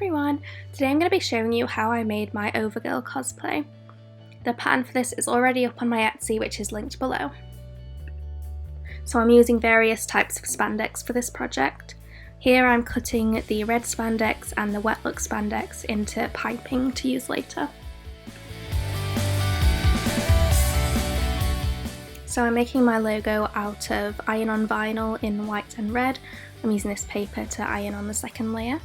everyone! Today I'm going to be showing you how I made my Overgirl cosplay. The pattern for this is already up on my Etsy, which is linked below. So I'm using various types of spandex for this project. Here I'm cutting the red spandex and the wet look spandex into piping to use later. So I'm making my logo out of iron-on vinyl in white and red. I'm using this paper to iron on the second layer.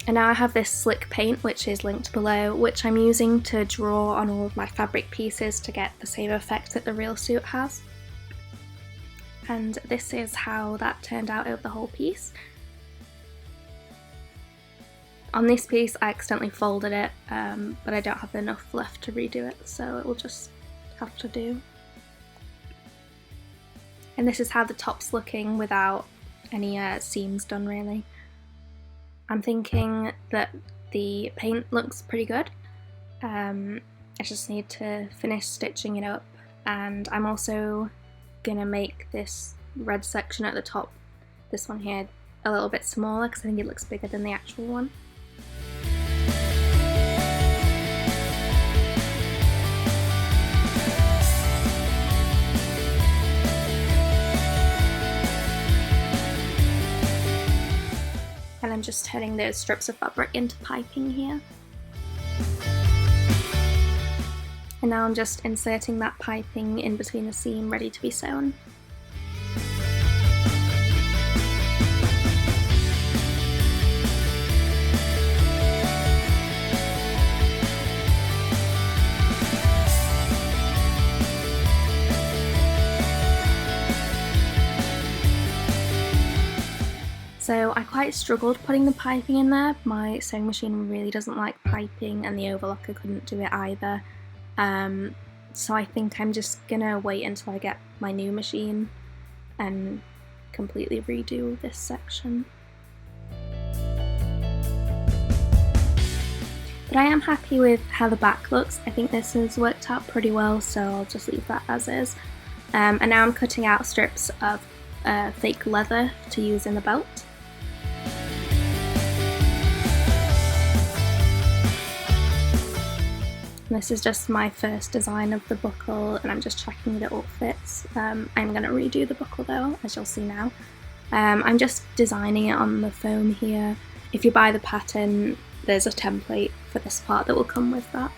And now I have this slick paint, which is linked below, which I'm using to draw on all of my fabric pieces to get the same effect that the real suit has. And this is how that turned out over the whole piece. On this piece I accidentally folded it, but I don't have enough left to redo it, so it will just have to do. And this is how the top's looking without any seams done really. I'm thinking that the paint looks pretty good. I just need to finish stitching it up, and I'm also gonna make this red section at the top, this one here, a little bit smaller because I think it looks bigger than the actual one. And I'm just turning those strips of fabric into piping here. And now I'm just inserting that piping in between the seam ready to be sewn. So I quite struggled putting the piping in there. My sewing machine really doesn't like piping, and the overlocker couldn't do it either. So I think I'm just gonna wait until I get my new machine and completely redo this section. But I am happy with how the back looks. I think this has worked out pretty well, so I'll just leave that as is. And now I'm cutting out strips of fake leather to use in the belt. This is just my first design of the buckle, and I'm just checking that it all fits. I'm going to redo the buckle though, as you'll see now. I'm just designing it on the foam here. If you buy the pattern, there's a template for this part that will come with that.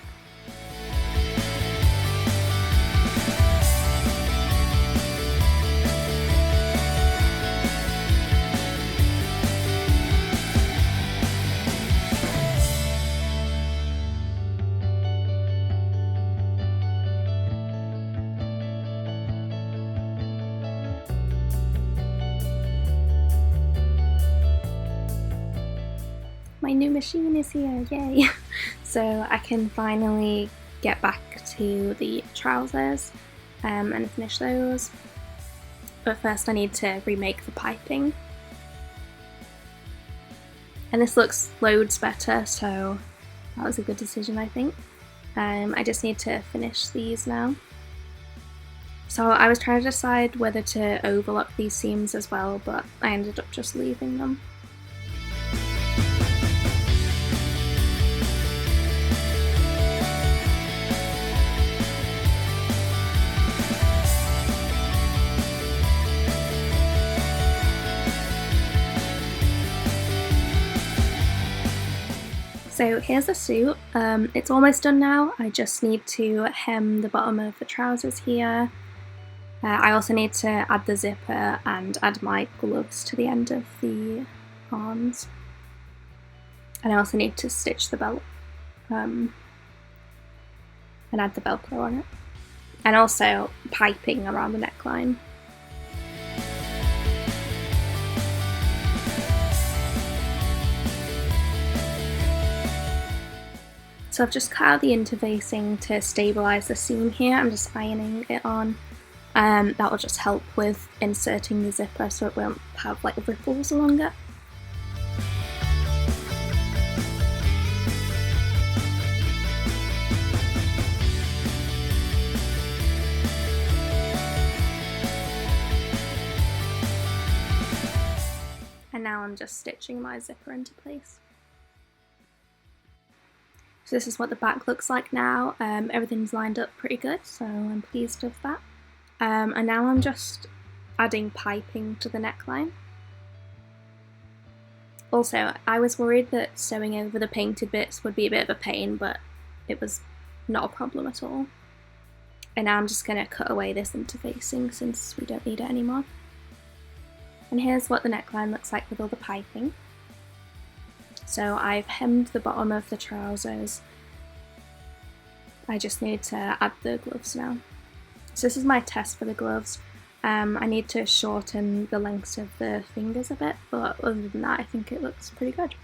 My new machine is here, yay! So I can finally get back to the trousers and finish those. But first I need to remake the piping. And this looks loads better, so that was a good decision I think. I just need to finish these now. So I was trying to decide whether to overlock these seams as well, but I ended up just leaving them. So here's the suit. It's almost done now. I just need to hem the bottom of the trousers here. I also need to add the zipper and add my gloves to the end of the arms. And I also need to stitch the belt and add the velcro on it. And also piping around the neckline. So I've just cut out the interfacing to stabilise the seam here. I'm just ironing it on. That will just help with inserting the zipper so it won't have like ripples along it. and now I'm just stitching my zipper into place. So this is what the back looks like now. Everything's lined up pretty good, so I'm pleased with that. And now I'm just adding piping to the neckline. Also, I was worried that sewing over the painted bits would be a bit of a pain, but it was not a problem at all. And now I'm just going to cut away this interfacing since we don't need it anymore. And here's what the neckline looks like with all the piping. So I've hemmed the bottom of the trousers. I just need to add the gloves now. So this is my test for the gloves. I need to shorten the lengths of the fingers a bit, but other than that I think it looks pretty good.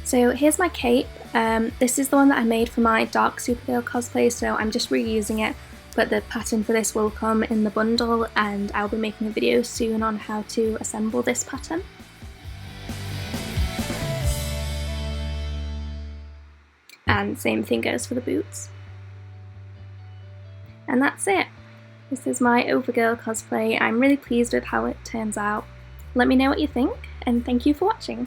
So here's my cape. This is the one that I made for my dark Supergirl cosplay, so I'm just reusing it, but the pattern for this will come in the bundle and I'll be making a video soon on how to assemble this pattern. And same thing goes for the boots. And that's it. This is my Overgirl cosplay. I'm really pleased with how it turns out. Let me know what you think, and thank you for watching.